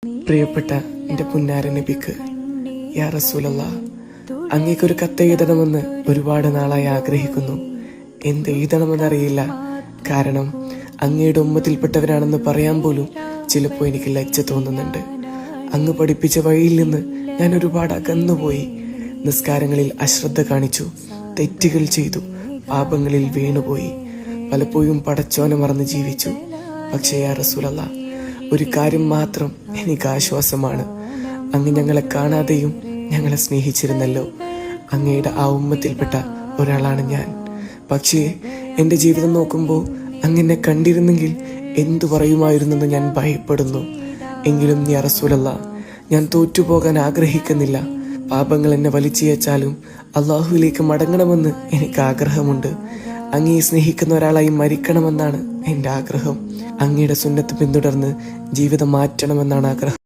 പ്രിയപ്പെട്ട എൻ്റെ പുന്നാര നബിക്ക്, യാ റസൂലല്ലാഹ്, അങ്ങേക്കൊരു കത്തെഴുതണമെന്ന് ഒരുപാട് നാളായി ആഗ്രഹിക്കുന്നു. എന്തെഴുതണമെന്നറിയില്ല. കാരണം അങ്ങയുടെ ഉമ്മത്തിൽപ്പെട്ടവരാണെന്ന് പറയാൻ പോലും ചിലപ്പോൾ എനിക്ക് ലജ്ജ തോന്നുന്നുണ്ട്. അങ്ങ് പഠിപ്പിച്ച വഴിയിൽ നിന്ന് ഞാൻ ഒരുപാട് അകന്നുപോയി. നിസ്കാരങ്ങളിൽ അശ്രദ്ധ കാണിച്ചു, തെറ്റുകൾ ചെയ്തു, പാപങ്ങളിൽ വീണുപോയി. പലപ്പോഴും പടച്ചോനെ മറന്ന് ജീവിച്ചു. പക്ഷേ യാ റസൂലല്ലാഹ്, ഒരു കാര്യം മാത്രം എനിക്ക് ആശ്വാസമാണ്. അങ്ങ് ഞങ്ങളെ കാണാതെയും ഞങ്ങളെ സ്നേഹിച്ചിരുന്നല്ലോ. അങ്ങയുടെ ആ ഉമ്മത്തിൽപ്പെട്ട ഒരാളാണ് ഞാൻ. പക്ഷേ എൻ്റെ ജീവിതം നോക്കുമ്പോൾ അങ്ങനെ കണ്ടിരുന്നെങ്കിൽ എന്തു പറയുമായിരുന്നെന്ന് ഞാൻ ഭയപ്പെടുന്നു. എങ്കിലും യാ റസൂലല്ലാഹ്, ഞാൻ തോറ്റുപോകാൻ ആഗ്രഹിക്കുന്നില്ല. പാപങ്ങൾ എന്നെ വലിച്ചിയച്ചാലും അള്ളാഹുവിലേക്ക് മടങ്ങണമെന്ന് എനിക്ക് ആഗ്രഹമുണ്ട്. അങ്ങയെ സ്നേഹിക്കുന്ന ഒരാളായി മരിക്കണമെന്നാണ് എൻ്റെ ആഗ്രഹം. അങ്ങയുടെ സുന്നത്ത് പിന്തുടർന്ന് ജീവിതം മാറ്റണമെന്നാണ് ആഗ്രഹം.